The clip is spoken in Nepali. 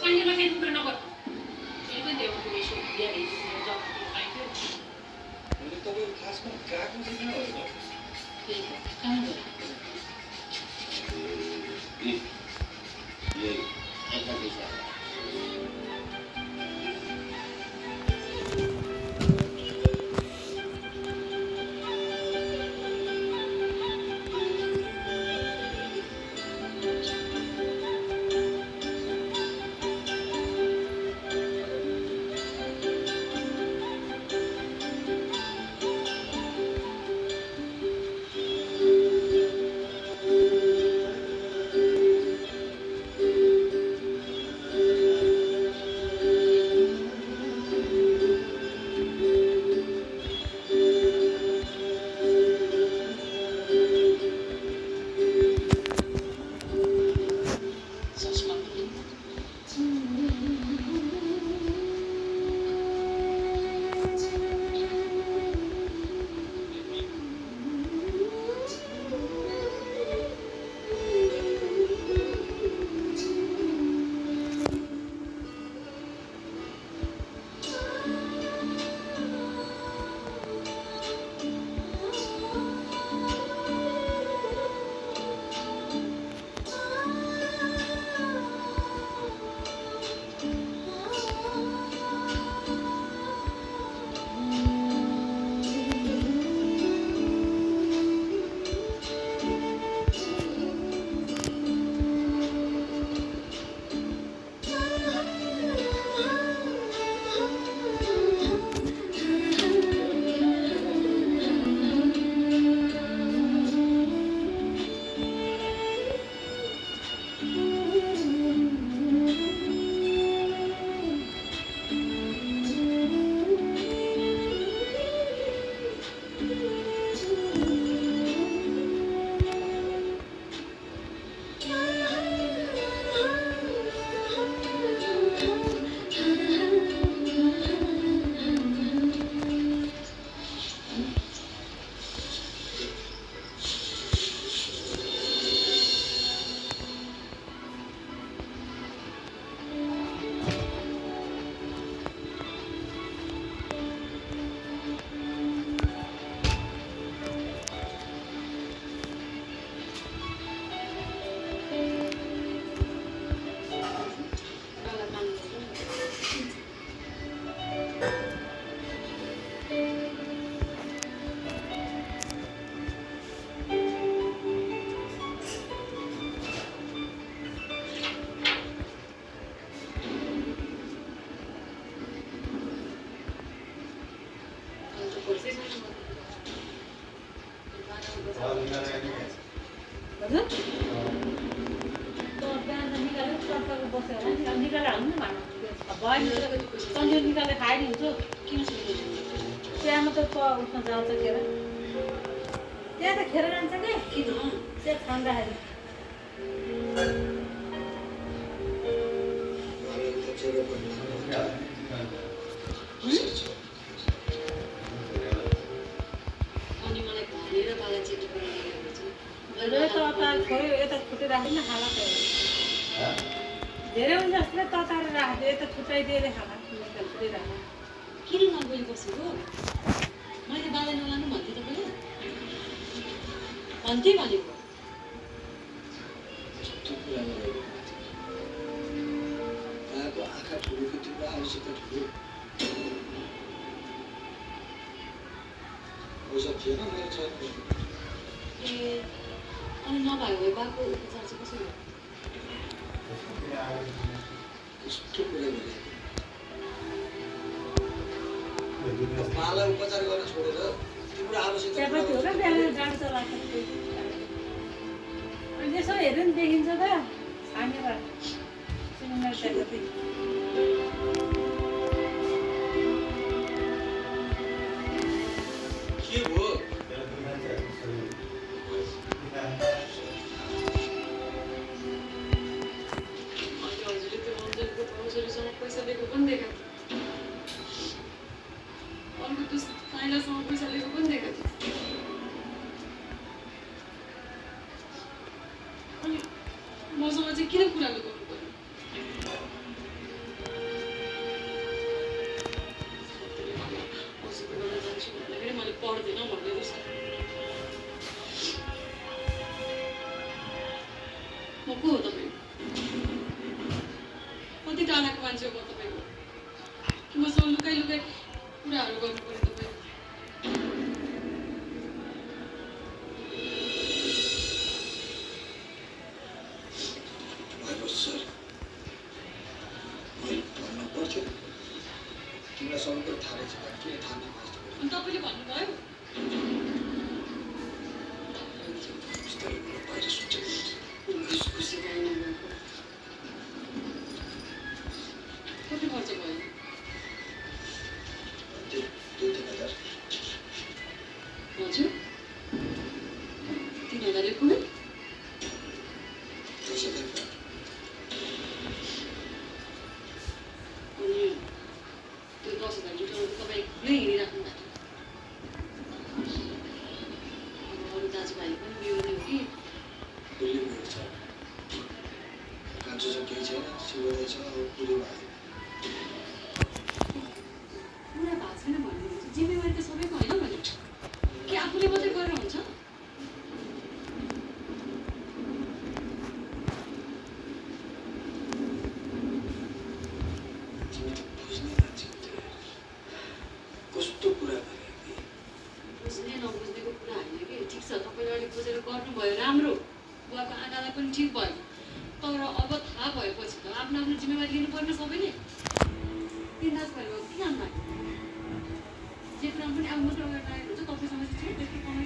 चाहिने नखाइ टुक्रा नगर फेरि पनि देऊ यसो बिहान जब खाइथ्यो मैले तपाईको खासमा गएको चाहिँ किन हो त्यही त कहाँ गयो ये ऐसा कैसा निकालेर खाइदिन्छु त्यहाँमा त उठ्न जान्छ खेर त्यहाँ त खेर जान्छ कि त्यहाँ खाँदाखेरि छोयो यता छुट्टै राख्दैन खाला धेरै हुन्छ जसले तताएर राख्दै यता छुट्याइदिएर खाला छुट्टै राख किन नगोली बसेको मैले बाला नलानु भन्थेँ तपाईँले भन्थेँ भनेको आँखा ठुलोको तिम्रो आवश्यकता ठुलो पैसा थिएन मेरो छैन ए अनि नभए भए बाको उपचार चाहिँ कसरी हो यस्तो कुरा भने बाला उपचार गर्न छोडेर तिम्रो आवश्यकता चियापत्ती हो र बिहान जान्छ लाग्छ अनि यसो हेर्नु नि देखिन्छ त छानेर सिमल चियापत्ती के भयो पैसा दिएको पनि दिएको अर्को त्यो पाइलासँग पैसा लिएको पनि दिएको थियो चाहिँ किन कुराले गर्नु पर्यो हस्पिटल जान्छु भन्दाखेरि मैले पढ्दैन भन्दै रहेछ म को हो तपाईँ कति टाढाको मान्छे हो म तपाईँको कि मसँग लुकाइ लुकाइ कुराहरू गर्नु पर्यो तपाईँ सर मैले भन्नु पर्थ्यो तिमीलाई सबै थाहा रहेछ किन थाहा नपाएको अनि तपाईँले भन्नुभयो बाहिर सोचेको खुसी भयो कति खर्च भयो 2-3 हजार हजुर 3,000 कुनै 10 हजार अनि त्यो 10,000 जुटाउनु तपाईँ एक्लै हिँडिराख्नु भएको अब अरू दाजुभाइ पनि बिउनै हो कि उसले मेरो छ कान्छो छ केही छैन सिउँदै छ अब पुरै भयो पुरा भएको छैन भन्ने जिम्मेवारी त सबैको होइन भने कि आफूले मात्रै गरेर हुन्छ तिमी त बुझ्ने मान्छे हो कस्तो कुरा गरेँ बुझ्ने नबुझ्नेको कुरा होइन कि ठिक छ तपाईँले अलिक बुझेर गर्नुभयो राम्रो बुवाको आँखालाई पनि ठिक भयो तर अब थाहा भएपछि त आफ्नो आफ्नो जिम्मेवारी लिनुपर्ने सबैले तिन दाजुभाइ भएको के काम लाग्यो जे कुरा पनि अब मात्र अगाडि लागेको हुन्छ तपाईँसँग चाहिँ छ त्यति कमाइ